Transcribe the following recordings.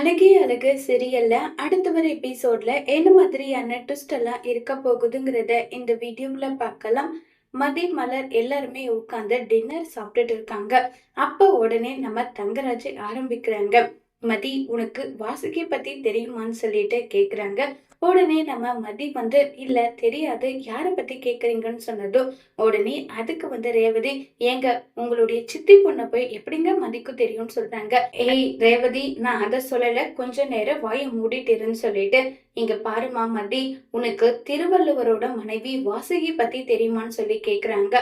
அழகே அழகு சீரியல்ல அடுத்த வர எபிசோட்ல என்ன மாதிரியான ட்விஸ்ட் எல்லாம் இருக்க போகுதுங்கிறத இந்த வீடியோல பார்க்கலாம். மதி மலர் எல்லாருமே உட்கார்ந்து டின்னர் சாப்பிட்டுட்டு இருக்காங்க. அப்ப உடனே நம்ம தங்கராஜ் ஆரம்பிக்கிறாங்க. மதி, உனக்கு வாசுகி பத்தி தெரியுமான்னு சொல்லிட்டு கேக்குறாங்க. உடனே நம்ம மதி வந்து இல்ல தெரியாது, யார பத்தி கேக்குறீங்கன்னு சொன்னதும் உடனே அதுக்கு வந்து ரேவதி, ஏங்க உங்களுடைய சித்தி பொண்ண போய் எப்படிங்க மதிக்கு தெரியும்னு சொல்றாங்க. ஏய் ரேவதி, நான் அதை சொல்லல, கொஞ்ச நேரம் வாயை மூடிட்டு இருன்னு சொல்லிட்டு, இங்க பாருமா மதி, உனக்கு திருவள்ளுவரோட மனைவி வாசுகி பத்தி தெரியுமான்னு சொல்லி கேக்குறாங்க.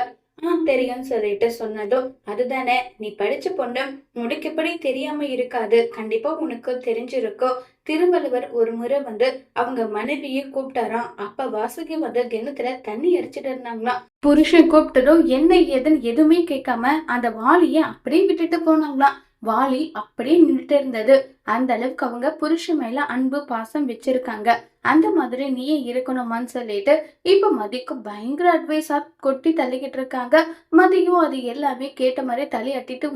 தெரியும்னு சொல்லிட்டு சொன்னதும், அதுதானே நீ படிச்ச பொண்ணு, உனக்கு எப்படி தெரியாம இருக்காது, கண்டிப்பா உனக்கு தெரிஞ்சிருக்கும். திருவள்ளுவர் ஒரு முறை வந்து அவங்க மனைவியை கூப்பிட்டாராம். அப்ப வாசுகி வந்து கிணத்துல தண்ணி அடிச்சிட்டு இருந்தாங்களாம். புருஷன் கூப்பிட்டதும் என்ன ஏதுன்னு எதுவுமே கேட்காம அந்த வாளிய அப்படியே விட்டுட்டு போனாங்களாம். வாளி அப்படியே நின்றுட்டு இருந்தது. அந்த அளவுக்கு அவங்க புருஷன் மேல அன்பு பாசம் வச்சிருக்காங்க. அந்த மாதிரி நீயே இருக்கணுமான்னு சொல்லிட்டு இப்ப மதிக்கு பயங்கர அட்வைஸா கொட்டி தள்ளிக்கிட்டு இருக்காங்க. மதியும் அது எல்லாமே கேட்ட மாதிரி தலையாட்டிட்டு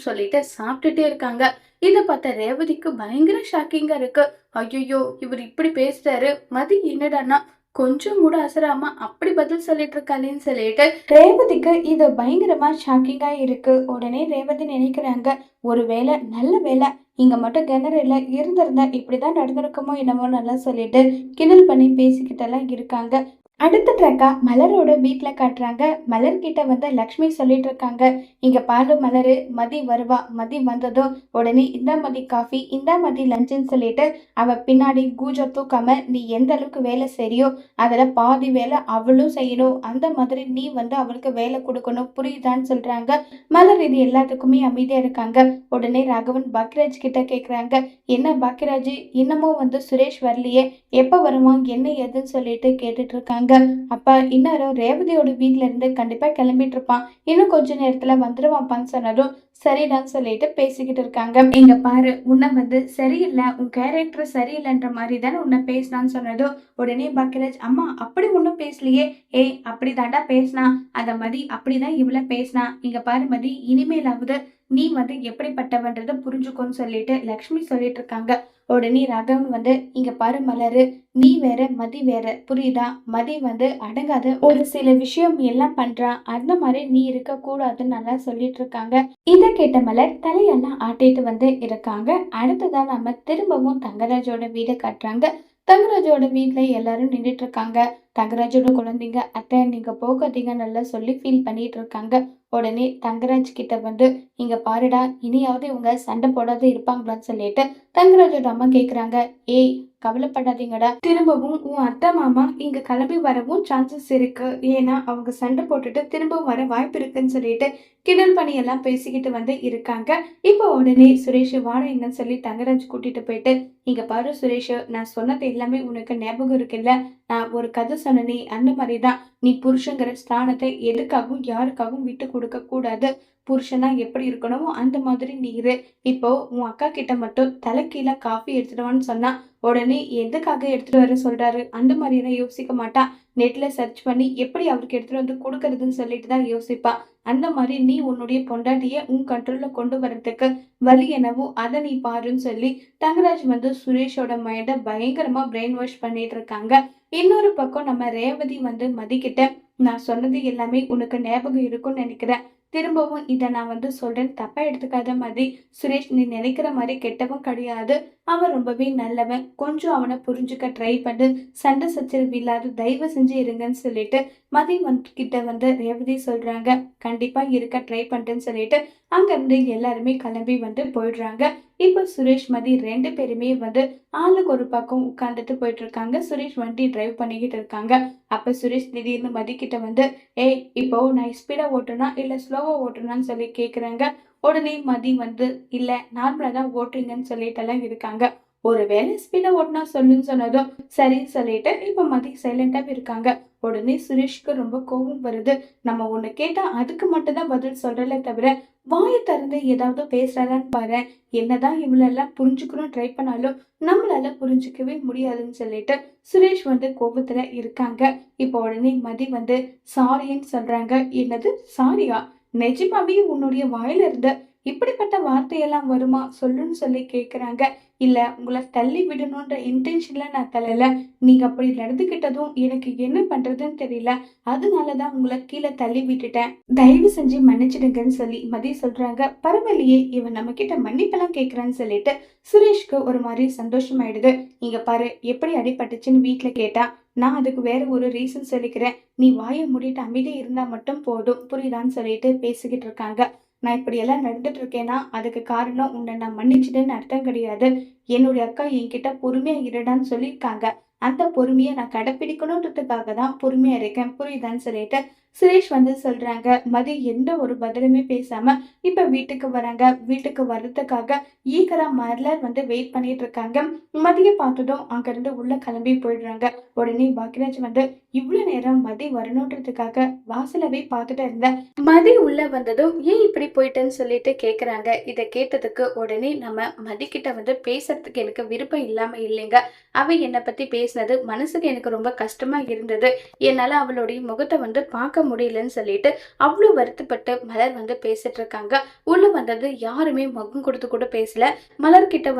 சொல்லிட்டு சாப்பிட்டுட்டே இருக்காங்க. இத பார்த்த ரேவதிக்கு பயங்கர ஷாக்கிங்கா இருக்கு. ஐயோ, இவர் இப்படி பேசுறாரு, மதி என்னடான்னா கொஞ்சம் கூட அசராம அப்படி பதில் சொல்லிட்டு இருக்காளேன்னு சொல்லிட்டு ரேவதிக்கு இது பயங்கரமா ஷாக்கிங்கா இருக்கு. உடனே ரேவதி நினைக்கிறாங்க, ஒருவேளை நல்ல வேலை இங்க மட்டும் கிணறுல இருந்திருந்தா இப்படிதான் நடந்திருக்குமோ என்னமோ நல்லா சொல்லிட்டு கிண்டல் பண்ணி பேசிக்கிட்டெல்லாம் இருக்காங்க. அடுத்த ட்ராக்கா மலரோட வீட்டுல காட்டுறாங்க. மலர் கிட்ட வந்து லக்ஷ்மி சொல்லிட்டு இருக்காங்க, இங்க பாரு மலரு, மதி வருவா, மதி வந்ததும் உடனே இந்த மதி காஃபி, இந்த மதி லஞ்சுன்னு சொல்லிட்டு அவ பின்னாடி கூஜ தூக்காம நீ எந்த அளவுக்கு வேலை செய்யோ அதுல பாதி வேலை அவளும் செய்யணும். அந்த மாதிரி நீ வந்து அவளுக்கு வேலை கொடுக்கணும், புரியுதான்னு சொல்றாங்க. மலர் இது எல்லாத்துக்குமே அமைதியா இருக்காங்க. உடனே ராகவன் பாக்கியராஜ் கிட்ட கேக்குறாங்க, என்ன பாக்கியராஜ் இன்னமும் வந்து சுரேஷ் வரலையே, எப்ப வருவான் என்ன ஏதுன்னு சொல்லிட்டு கேட்டுட்டு இருக்காங்க. அப்ப இன்னும் ரேவதியோட வீட்டுல இருந்து கண்டிப்பா கிளம்பிட்டு இருப்பான், இன்னும் கொஞ்ச நேரத்துல வந்துருவான்ப்பான்னு சொன்னதும் சரிடான்னு சொல்லிட்டு பேசிக்கிட்டு இருக்காங்க. இங்க பாரு, உன்னை வந்து சரியில்லை, உன் கேரக்டர் சரியில்லைன்ற மாதிரி தானே உன்னை பேசினான்னு சொன்னதும் உடனே பாக்கியராஜ், அம்மா அப்படி ஒன்னும் பேசலையே. ஏய் அப்படி தாண்டா பேசினா, அந்த மதி அப்படிதான் இவ்வளவு பேசினா. இங்க பாரு மதி, இனிமேலாவது நீ வந்து எப்படிப்பட்டவன்றத புரிஞ்சுக்கோன்னு சொல்லிட்டு லக்ஷ்மி சொல்லிட்டு இருக்காங்க. உடனே ராகவன் வந்து, இங்க பாரு மலரு, நீ வேற மதி வேற, புரியுதா? மதி வந்து அடங்காத ஒரு சில விஷயம் எல்லாம் பண்றா, அந்த மாதிரி நீ இருக்க கூடாதுன்னு நல்லா சொல்லிட்டு இருக்காங்க. இத கேட்ட மலர் தலையெல்லாம் ஆட்டிட்டு வந்து இருக்காங்க. அடுத்ததான் நம்ம திரும்பவும் தங்கராஜோட வீடு காட்டுறாங்க. தங்கராஜோட வீட்டுல எல்லாரும் நின்றுட்டு இருக்காங்க. தங்கராஜோட குழந்தைங்க, அத்தை நீங்க போகாதீங்க நல்லா சொல்லி ஃபீல் பண்ணிட்டு இருக்காங்க. உடனே தங்கராஜ் கிட்ட வந்து, இங்க பாருடா, இனியாவது இவங்க சண்டை போடாத இருப்பாங்களான்னு சொல்லிட்டு தங்கராஜோட அம்மா கேக்குறாங்க. ஏய் கவலைப்படாதீங்கடா, திரும்பவும் உன் அத்தை மாமா இங்க கிளம்பி வரவும் சான்சஸ் இருக்கு, ஏன்னா அவங்க சண்டை போட்டுட்டு திரும்பவும் வர வாய்ப்பு இருக்குன்னு சொல்லிட்டு கிண்டல் பண்ணி எல்லாம் பேசிக்கிட்டு வந்து இருக்காங்க. இப்போ உடனே சுரேஷ் வாட எங்கன்னு சொல்லி தங்கராஜ் கூட்டிட்டு போயிட்டு, இங்க பாரு சுரேஷ், நான் சொன்னது எல்லாமே உனக்கு ஞாபகம் இருக்குல்ல, நான் ஒரு கதை சொன்னனே அந்த மாதிரிதான், நீ புருஷங்கிற ஸ்தானத்தை எதுக்காகவும் யாருக்காகவும் விட்டு கொடுக்க கூடாது. புருஷனா எப்படி இருக்கணுமோ அந்த மாதிரி நீ இரு. இப்போ உன் அக்கா கிட்ட மட்டும் தலைக்கீழ காஃபி எடுத்துடுவான்னு சொன்னா உடனே எதுக்காக எடுத்துட்டு வர சொல்றாரு அந்த மாதிரி எல்லாம் யோசிக்க மாட்டா. நெட்ல சர்ச் பண்ணி எப்படி அவருக்கு எடுத்துட்டு வந்து கொடுக்கறதுன்னு சொல்லிட்டு தான் யோசிப்பா. அந்த மாதிரி நீ உன்னுடைய பொண்டாட்டிய உன் கண்ட்ரோல்ல கொண்டு வர்றதுக்கு வழி என்னவோ அதை நீ பாருன்னு சொல்லி தங்கராஜ் வந்து சுரேஷோட மைண்ட பயங்கரமா பிரெயின் வாஷ் பண்ணிட்டு இருக்காங்க. இன்னொரு பக்கம் நம்ம ரேவதி வந்து மதிக்கிட்ட, நான் சொன்னது எல்லாமே உனக்கு ஞாபகம் இருக்கும்னு நினைக்கிறேன், திரும்பவும் இதை நான் வந்து சொல்றேன், தப்பா எடுத்துக்காத மாதிரி. சுரேஷ் நீ நினைக்கிற மாதிரி கெட்டவன் கிடையாது, அவன் ரொம்பவே நல்லவன், கொஞ்சம் அவனை புரிஞ்சுக்க ட்ரை பண்ணு, சண்டை சச்சரவு இல்லாத தயவு செஞ்சு இருங்கன்னு சொல்லிட்டு மதி கிட்ட வந்து ரேவதி சொல்றாங்க. கண்டிப்பா இருக்க ட்ரை பண்றேன்னு சொல்லிட்டு அங்க இருந்து எல்லாருமே கிளம்பி வந்து போயிடுறாங்க. இப்ப சுரேஷ் மதி ரெண்டு பேருமே வந்து ஆளுக்கு ஒரு பக்கம் உட்கார்ந்துட்டு போயிட்டு இருக்காங்க. சுரேஷ் வண்டி டிரைவ் பண்ணிக்கிட்டு இருக்காங்க. அப்ப சுரேஷ் திடீர்னு மதி கிட்ட வந்து, ஏய் இப்போ நான் ஸ்பீடா ஓட்டுனா இல்ல ஸ்லோவா ஓட்டுனான்னு சொல்லி கேக்குறாங்க. உடனே மதி வந்து, இல்ல நார்மலா தான் ஓட்டுறீங்கன்னு சொல்லிட்டு எல்லாம் இருக்காங்க. ஒருவேளை ஸ்பீடா ஓட்டுனா சொல்லுன்னு சொன்னதும் சரின்னு சொல்லிட்டு இப்ப மதி சைலண்டாவே இருக்காங்க. உடனே சுரேஷ்க்கு ரொம்ப கோபம் வருது. நம்ம ஒண்ணு கேட்டா அதுக்கு மட்டும் தான் பதில் சொல்றல தவிர வாயை திறந்து ஏதாவது பேசுறாளான்னு பாரு. என்னதான் இவளெல்லாம் புரிஞ்சுக்கணும் ட்ரை பண்ணாலும் நம்மளால புரிஞ்சுக்கவே முடியாதுன்னு சொல்லிட்டு சுரேஷ் வந்து கோபத்துல இருக்காங்க. இப்போ உடனே மதி வந்து சாரின்னு சொல்றாங்க. என்னது சாரியா? நிஜமாவே உன்னுடைய வாயில இருந்து இப்படிப்பட்ட வார்த்தையெல்லாம் வருமா சொல்லுன்னு சொல்லி கேக்குறாங்க. இல்ல உங்கள தள்ளி விடணுன்ற இன்டென்ஷன்ல நான் தள்ளல. நீங்க அப்படி நடந்துக்கிட்டதும் எனக்கு என்ன பண்றதுன்னு தெரியல. அதனாலதான் உங்கள கீழ தள்ளி விட்டுட்டேன். தயவு செஞ்சு மன்னிச்சிடுங்கன்னு சொல்லி மதி சொல்றாங்க. பரவாயில்லையே இவன் நம்ம கிட்ட மன்னிப்பெல்லாம் கேக்குறான்னு சொல்லிட்டு சுரேஷ்க்கு ஒரு மாதிரி சந்தோஷமாயிடுது. இங்க பாரு எப்படி அடிபட்டுச்சுன்னு வீட்ல கேட்டா நான் அதுக்கு வேற ஒரு ரீசன் சொல்லிக்கிறேன். நீ வாயை மூடிட்டு அமைதியா இருந்தா மட்டும் போதும். புரியுதான்னு சொல்லிட்டு பேசிக்கிட்டு இருக்காங்க. நான் இப்படியெல்லாம் நடந்துட்டு இருக்கேன்னா, அதுக்கு காரணம் உன்னை நான் மன்னிச்சுட்டேன்னு அர்த்தம் கிடையாது. என்னுடைய அக்கா என்கிட்ட பொறுமையா இருடான்னு சொல்லியிருக்காங்க. அந்த பொறுமைய நான் கடைப்பிடிக்கணுன்றதுக்காக தான் பொறுமையா இருக்கேன். புரியுதான்னு சொல்லிட்டு சுரேஷ் சொல்றாங்க. மதி எந்த ஒரு பதிலுமே பேசாம இப்ப வீட்டுக்கு வராங்க. வீட்டுக்கு வர்றதுக்காக ஈகரா மலர் வெயிட் பண்ணிட்டு இருக்காங்க. மதிய பார்த்ததும் அங்கிருந்து உள்ள கிளம்பி போயிடுறாங்க. உடனே பாக்கியராஜ் இவ்வளவு நேரம் மதி வரணுன்றதுக்காக வாசலவே பார்த்துட்டு இருந்தேன். மதி உள்ள வந்ததும் ஏன் இப்படி போயிட்டேன்னு சொல்லிட்டு கேக்குறாங்க. இதை கேட்டதுக்கு உடனே நம்ம மதி கிட்ட பேசுறதுக்கு எனக்கு விருப்பம் இல்லாம இல்லைங்க. அவ என்னை பத்தி பேசினது மனசுக்கு எனக்கு ரொம்ப கஷ்டமா இருந்தது. என்னால அவளுடைய முகத்தை பார்க்க முடியலன்னு சொல்லிட்டு அவ்வளவு வருத்தப்பட்டு மலர் பேசிட்டு இருக்காங்க. உள்ள வந்தது யாருமே முகம் கொடுத்து கூட பேசல. மலர் கிட்ட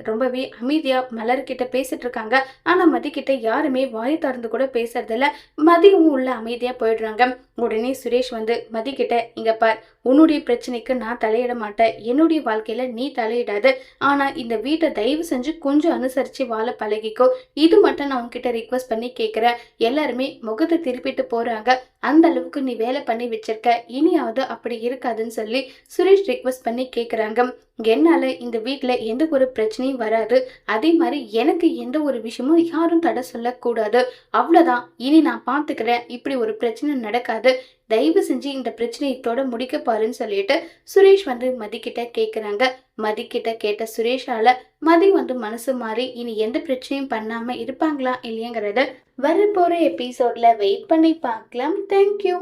ரொம்பவே அமைதியா மலர் கிட்ட பேசிட்டு இருக்காங்க. ஆனா மதி கிட்ட யாருமே வாய் திறந்து கூட பேசுறது இல்ல. மதியும் உள்ள அமைதியா போயிடுறாங்க. உடனே சுரேஷ் மதி கிட்ட இங்க பார், உன்னுடைய பிரச்சனைக்கு நான் தலையிட மாட்டேன். என்னுடைய வாழ்க்கையில நீ தலையிடாது. ஆனா இந்த வீட்டை தயவு செஞ்சு கொஞ்சம் அனுசரிச்சு வாழ பழகிக்கோ. இது மட்டும் நான் உன்கிட்ட ரிக்வஸ்ட் பண்ணி கேக்குறேன். எல்லாருமே முகத்தை திருப்பிட்டு போறாங்க. அந்த அளவுக்கு நீ வேலை பண்ணி வச்சிருக்க. இனியாவது அப்படி இருக்காதுன்னு சொல்லி சுரேஷ் ரிக்வஸ்ட் பண்ணி கேக்குறாங்க. என்னால இந்த வீட்டுல எந்த ஒரு பிரச்சனையும் வராது. அதே மாதிரி எனக்கு எந்த ஒரு விஷயமும் யாரும் தடை சொல்லக்கூடாது. அவ்வளவுதான். இனி நான் பாத்துக்கிறேன். இப்படி ஒரு பிரச்சனை நடக்காது. தயவு செஞ்சு இந்த பிரச்சனையை இதோட முடிக்க பாருன்னு சொல்லிட்டு சுரேஷ் மதி கிட்ட கேக்குறாங்க. மதி கிட்ட கேட்ட சுரேஷால மதி மனசு மாறி இனி எந்த பிரச்சனையும் பண்ணாம இருப்பாங்களா இல்லையங்கிறத வரப்போற எபிசோட்ல வெயிட் பண்ணி பார்க்கலாம். தேங்க்யூ.